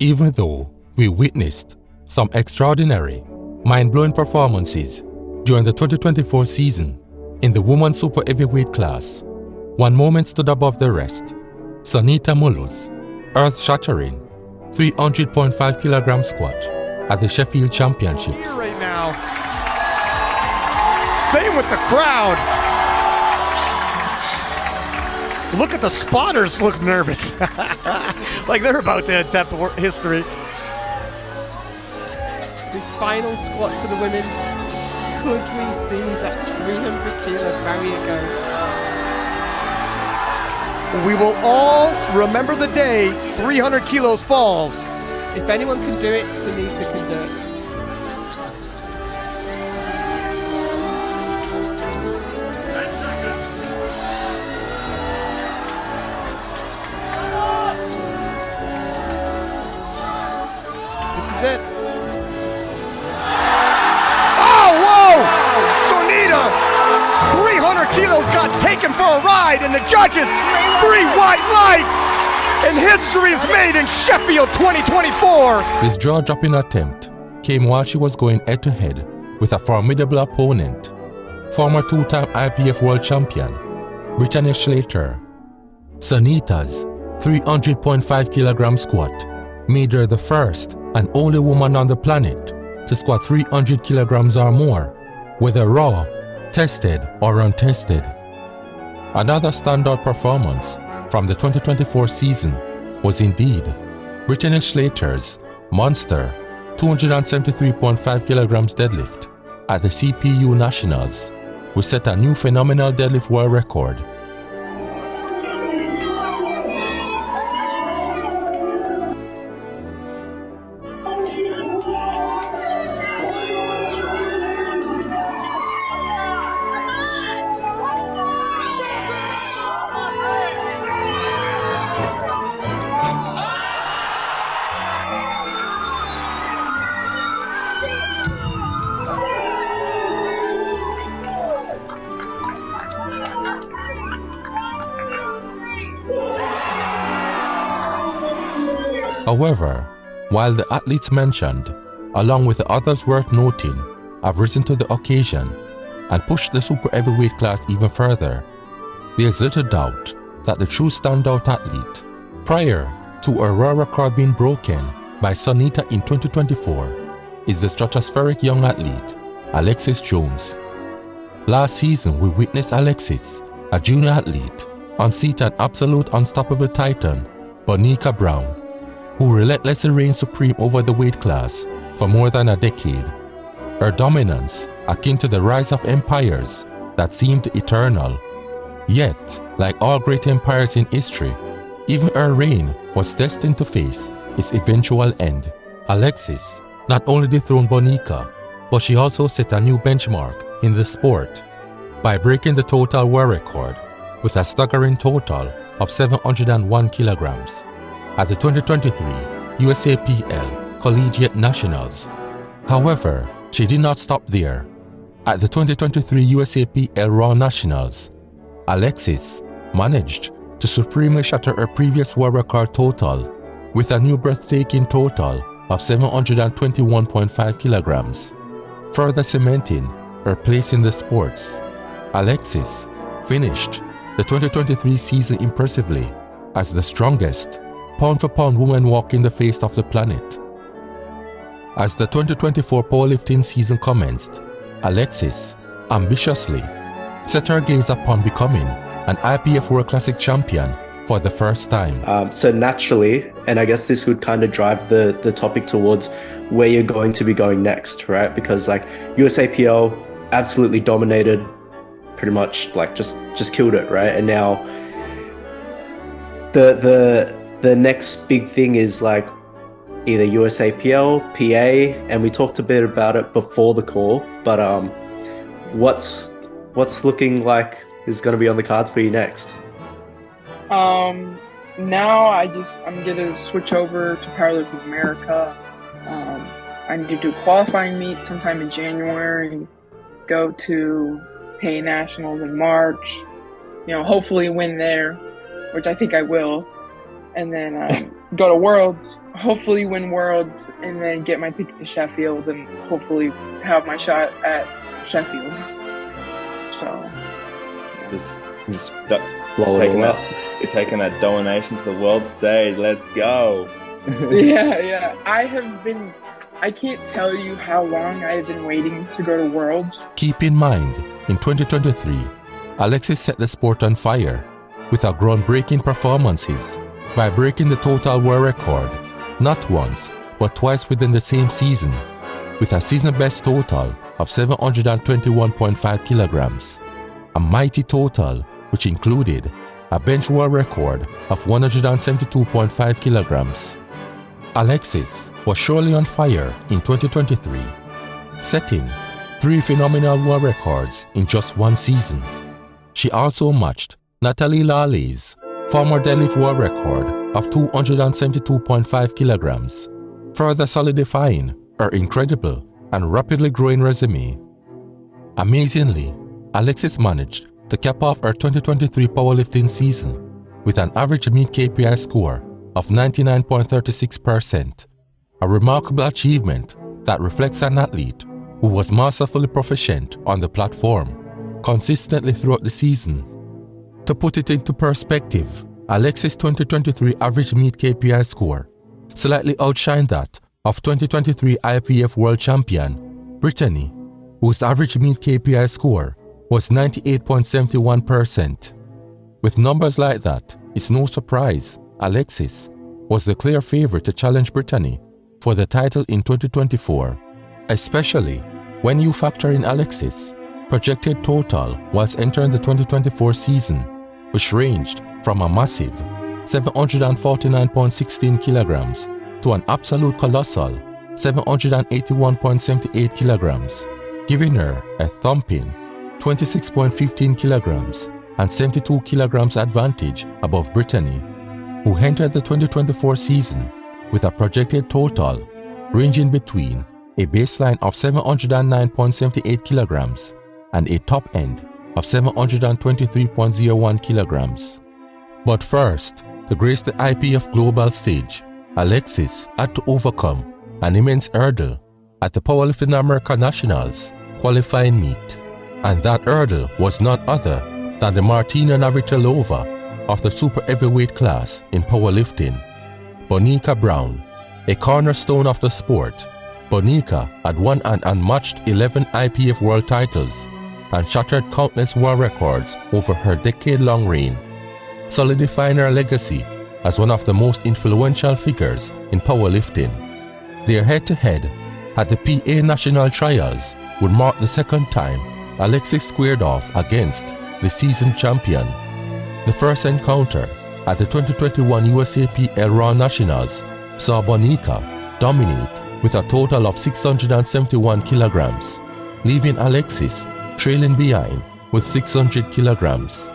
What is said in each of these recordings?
Even though we witnessed some extraordinary, mind-blowing performances during the 2024 season in the women's super heavyweight class, one moment stood above the rest. Sonita Mulus' earth-shattering 300.5 kilogram squat at the Sheffield Championships. Right now. Same with the crowd. Look at the spotters look nervous. Like they're about to attempt history. The final squat for the women. Could we see that 300 kilo barrier go? We will all remember the day 300 kilos falls. If anyone can do it, Sonita can do it. This is it. Oh, whoa! Sonita, 300 kilos got taken for a ride, and the judges, 3 white lights, and history is made in Sheffield 2024. This jaw-dropping attempt came while she was going head-to-head with a formidable opponent, former two-time IPF world champion, Brittany Schlater. Sonita's 300.5 kilogram squat made her the first and only woman on the planet to squat 300 kilograms or more, whether raw, tested, or untested. Another standout performance from the 2024 season was indeed Brittany Schlater's monster 273.5 kilograms deadlift at the CPU Nationals, which set a new phenomenal deadlift world record. However, while the athletes mentioned, along with the others worth noting, have risen to the occasion and pushed the super heavyweight class even further, there is little doubt that the true standout athlete, prior to her world record being broken by Sonita in 2024, is the stratospheric young athlete, Alexis Jones. Last season, we witnessed Alexis, a junior athlete, unseat an absolute unstoppable titan, Bonica Brown, who relentlessly reigned supreme over the weight class for more than a decade. Her dominance, akin to the rise of empires that seemed eternal. Yet, like all great empires in history, even her reign was destined to face its eventual end. Alexis not only dethroned Bonica, but she also set a new benchmark in the sport by breaking the total world record with a staggering total of 701 kilograms at the 2023 USAPL Collegiate Nationals. However, she did not stop there. At the 2023 USAPL Raw Nationals, Alexis managed to supremely shatter her previous world record total with a new breathtaking total of 721.5 kilograms, further cementing her place in the sports. Alexis finished the 2023 season impressively as the strongest pound-for-pound woman walking the face of the planet. As the 2024 powerlifting season commenced, Alexis ambitiously set her gaze upon becoming an IPF World Classic champion for the first time. So naturally, and I guess this would kind of drive the topic towards where you're going to be going next, right? Because like USAPL absolutely dominated, pretty much like just killed it, right? And now the next big thing is like either USAPL, PA, and we talked a bit about it before the call, but what's looking like is going to be on the cards for you next? Now I'm gonna switch over to Powerlifting America. I need to do qualifying meets sometime in January, go to PA Nationals in March, hopefully win there, which I think I will, and then go to Worlds hopefully win Worlds and then get my ticket to Sheffield and hopefully have my shot at Sheffield. So just taking that domination to the world stage. Let's go. yeah. I can't tell you how long I've been waiting to go to Worlds. Keep in mind, in 2023, Alexis set the sport on fire with her groundbreaking performances by breaking the total world record not once but twice within the same season, with a season best total of 721.5 kilograms, a mighty total which included a bench world record of 172.5 kilograms. Alexis was surely on fire in 2023, setting 3 phenomenal world records in just one season. She also matched Natalie Lally's former deadlift world record of 272.5 kilograms, further solidifying her incredible and rapidly growing resume. Amazingly, Alexis managed to cap off her 2023 powerlifting season with an average meet KPI score of 99.36%, a remarkable achievement that reflects an athlete who was masterfully proficient on the platform consistently throughout the season. To put it into perspective, Alexis' 2023 average meet KPI score slightly outshined that of 2023 IPF world champion Brittany, whose average meet KPI score was 98.71%. With numbers like that, it's no surprise Alexis was the clear favorite to challenge Brittany for the title in 2024, especially when you factor in Alexis' projected total whilst entering the 2024 season, which ranged from a massive 749.16 kilograms to an absolute colossal 781.78 kilograms, giving her a thumping 26.15 kilograms and 72 kilograms advantage above Brittany, who entered the 2024 season with a projected total ranging between a baseline of 709.78 kilograms and a top end of 723.01 kilograms. But first, to grace the IPF global stage, Alexis had to overcome an immense hurdle at the Powerlifting America Nationals qualifying meet, and that hurdle was none other than the Martina Navratilova of the super heavyweight class in powerlifting. Bonica Brown, a cornerstone of the sport, Bonica had won an unmatched 11 IPF world titles and shattered countless world records over her decade-long reign, solidifying her legacy as one of the most influential figures in powerlifting. Their head-to-head at the PA National Trials would mark the second time Alexis squared off against the seasoned champion. The first encounter at the 2021 USAPL Raw Nationals saw Bonica dominate with a total of 671 kilograms, leaving Alexis trailing behind with 600 kilograms.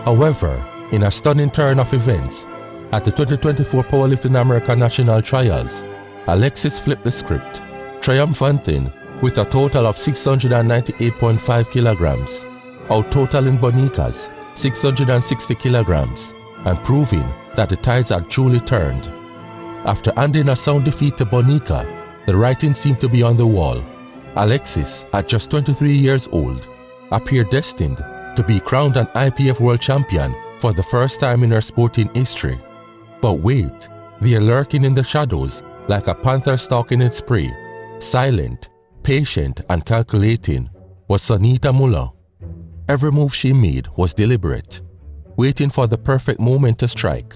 However, in a stunning turn of events, at the 2024 Powerlifting America National Trials, Alexis flipped the script, triumphing with a total of 698.5 kilograms, out-totaling Bonica's 660 kilograms, and proving that the tides had truly turned. After handing a sound defeat to Bonica, the writing seemed to be on the wall. Alexis, at just 23 years old, appeared destined to be crowned an IPF world champion for the first time in her sporting history. But wait, there lurking in the shadows like a panther stalking its prey, silent, patient and calculating, was Sonita Muluh. Every move she made was deliberate, waiting for the perfect moment to strike.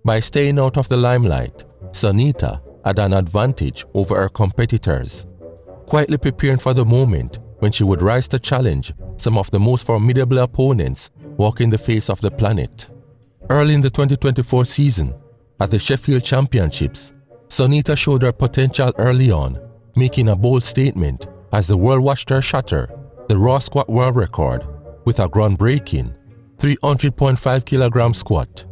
By staying out of the limelight, Sonita had an advantage over her competitors, quietly preparing for the moment when she would rise to challenge some of the most formidable opponents walking the face of the planet. Early in the 2024 season, at the Sheffield Championships, Sonita showed her potential early on, making a bold statement as the world watched her shatter the raw squat world record with a groundbreaking 300.5 kilogram squat,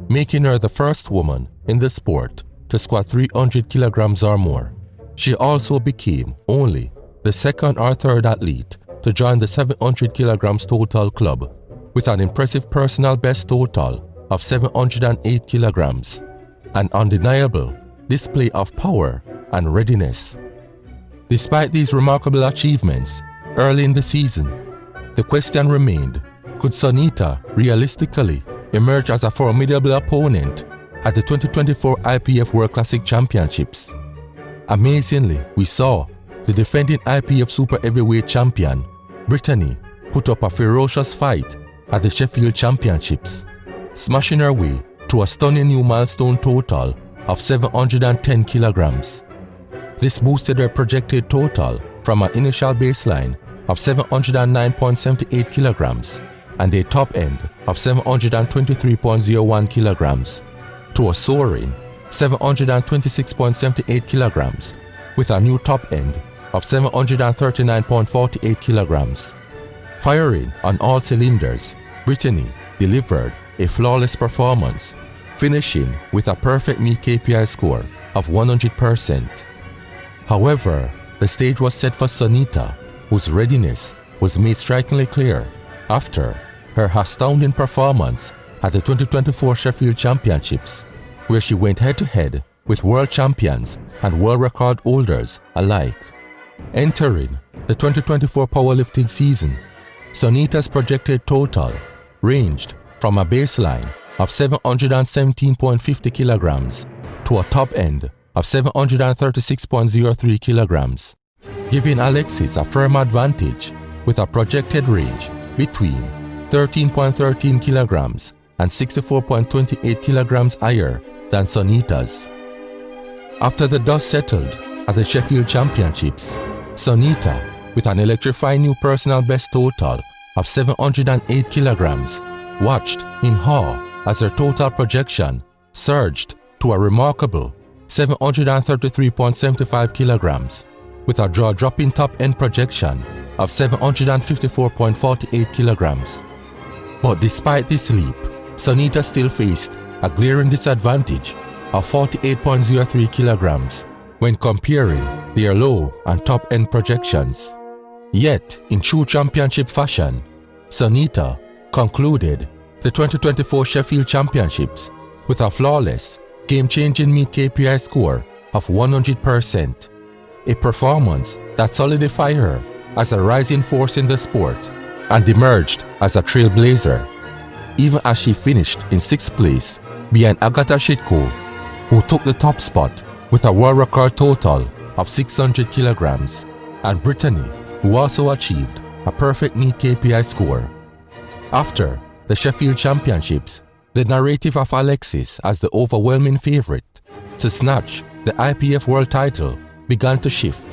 making her the first woman in the sport to squat 300 kilograms or more. She also became only the second or third athlete to join the 700 kilograms total club with an impressive personal best total of 708 kilograms, an undeniable display of power and readiness. Despite these remarkable achievements early in the season, the question remained, could Sonita realistically emerge as a formidable opponent at the 2024 IPF World Classic Championships? Amazingly, we saw the defending IPF Super Heavyweight champion, Brittany, put up a ferocious fight at the Sheffield Championships, smashing her way to a stunning new milestone total of 710 kilograms. This boosted her projected total from an initial baseline of 709.78 kilograms and a top end of 723.01 kilograms to a soaring 726.78 kilograms with a new top end of 739.48 kilograms. Firing on all cylinders, Brittany delivered a flawless performance, finishing with a perfect meet KPI score of 100%. However, the stage was set for Sonita, whose readiness was made strikingly clear after her astounding performance at the 2024 Sheffield Championships, where she went head-to-head with world champions and world record holders alike. Entering the 2024 powerlifting season, Sonita's projected total ranged from a baseline of 717.50 kilograms to a top end of 736.03 kilograms, giving Alexis a firm advantage with a projected range between 13.13 kilograms and 64.28 kilograms higher than Sonita's. After the dust settled at the Sheffield Championships, Sonita, with an electrifying new personal best total of 708 kilograms, watched in awe as her total projection surged to a remarkable 733.75 kilograms, with a jaw-dropping top-end projection of 754.48 kilograms. But despite this leap, Sonita still faced a glaring disadvantage of 48.03 kilograms when comparing their low and top-end projections. Yet, in true championship fashion, Sonita concluded the 2024 Sheffield Championships with a flawless, game-changing meet KPI score of 100%, a performance that solidified her as a rising force in the sport and emerged as a trailblazer, even as she finished in 6th place behind Agata Shitko, who took the top spot with a world record total of 600 kilograms, and Brittany, who also achieved a perfect meet KPI score. After the Sheffield Championships, the narrative of Alexis as the overwhelming favorite to snatch the IPF world title began to shift.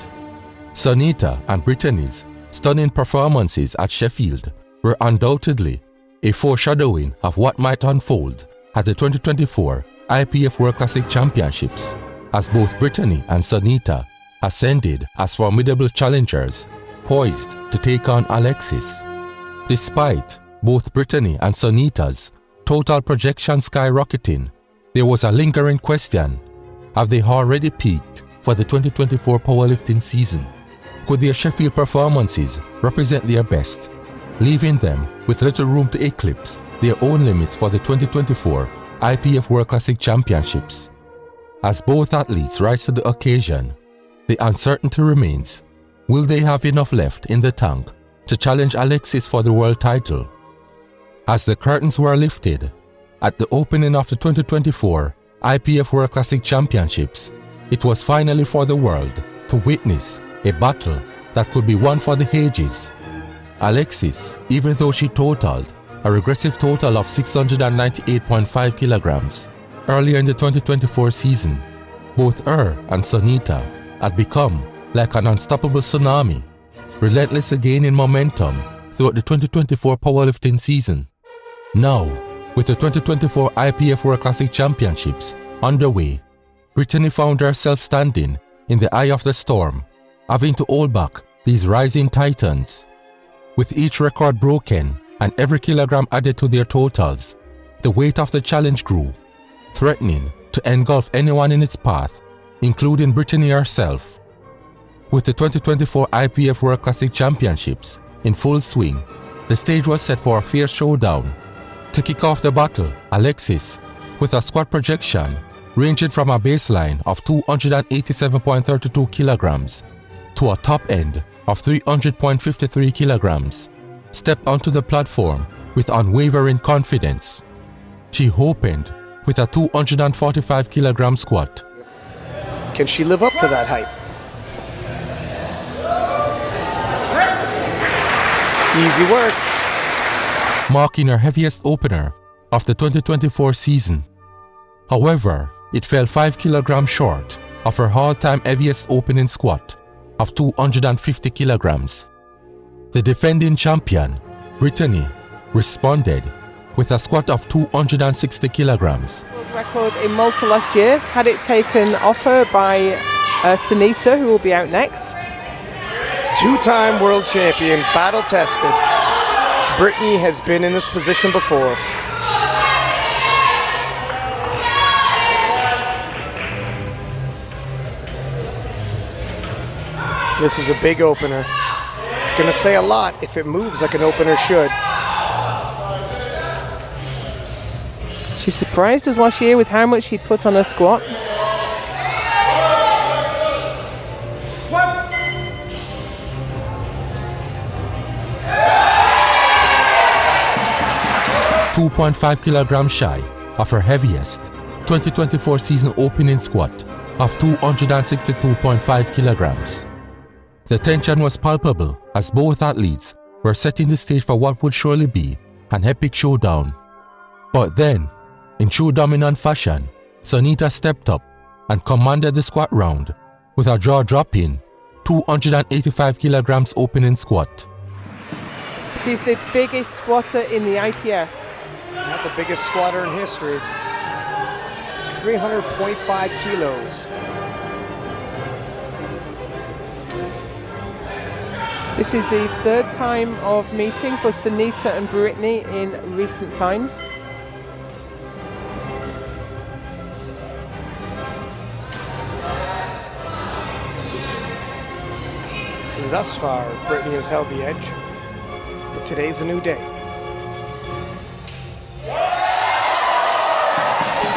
Sonita and Brittany's stunning performances at Sheffield were undoubtedly a foreshadowing of what might unfold at the 2024 IPF World Classic Championships, as both Brittany and Sonita ascended as formidable challengers, poised to take on Alexis. Despite both Brittany and Sonita's total projection skyrocketing, there was a lingering question: have they already peaked for the 2024 powerlifting season? Could their Sheffield performances represent their best, leaving them with little room to eclipse their own limits for the 2024 IPF World Classic Championships? As both athletes rise to the occasion, the uncertainty remains: will they have enough left in the tank to challenge Alexis for the world title? As the curtains were lifted at the opening of the 2024 IPF World Classic Championships, it was finally for the world to witness a battle that could be won for the ages. Alexis, even though she totaled a regressive total of 698.5 kilograms earlier in the 2024 season, both her and Sonita had become like an unstoppable tsunami, relentlessly gaining momentum throughout the 2024 powerlifting season. Now, with the 2024 IPF World Classic Championships underway, Brittany found herself standing in the eye of the storm, having to hold back these rising titans. With each record broken and every kilogram added to their totals, the weight of the challenge grew, threatening to engulf anyone in its path, including Brittany herself. With the 2024 IPF World Classic Championships in full swing, the stage was set for a fierce showdown. To kick off the battle, Alexis, with a squat projection ranging from a baseline of 287.32 kilograms to a top end of 300.53 kilograms, stepped onto the platform with unwavering confidence. She opened with a 245 kilogram squat. Can she live up to that height? Easy work. Marking her heaviest opener of the 2024 season. However, it fell 5 kilograms short of her all-time heaviest opening squat of 250 kilograms. The defending champion, Brittany, responded with a squat of 260 kilograms. World record in Malta last year, had it taken off her by Sonita, who will be out next. Two-time world champion, battle-tested. Brittany has been in this position before. This is a big opener. It's going to say a lot if it moves like an opener should. She surprised us last year with how much she'd put on her squat. .5 kilograms shy of her heaviest 2024 season opening squat of 262.5 kilograms. The tension was palpable as both athletes were setting the stage for what would surely be an epic showdown. But then, in true dominant fashion, Sonita stepped up and commanded the squat round with a jaw-dropping 285 kilograms opening squat. She's the biggest squatter in the IPF. Not the biggest squatter in history. 300.5 kilos. This is the third time of meeting for Sonita and Brittany in recent times. Thus far, Brittany has held the edge, but today's a new day.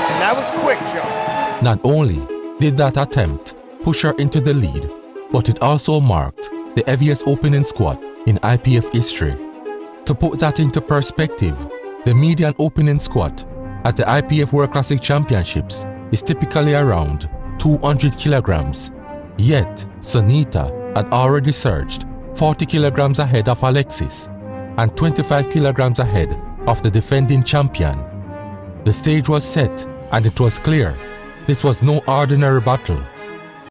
And that was quick, Joe. Not only did that attempt push her into the lead, but it also marked the heaviest opening squat in IPF history. To put that into perspective, the median opening squat at the IPF World Classic Championships is typically around 200 kilograms. Yet, Sonita had already surged 40 kilograms ahead of Alexis and 25 kilograms ahead of the defending champion. The stage was set and it was clear this was no ordinary battle.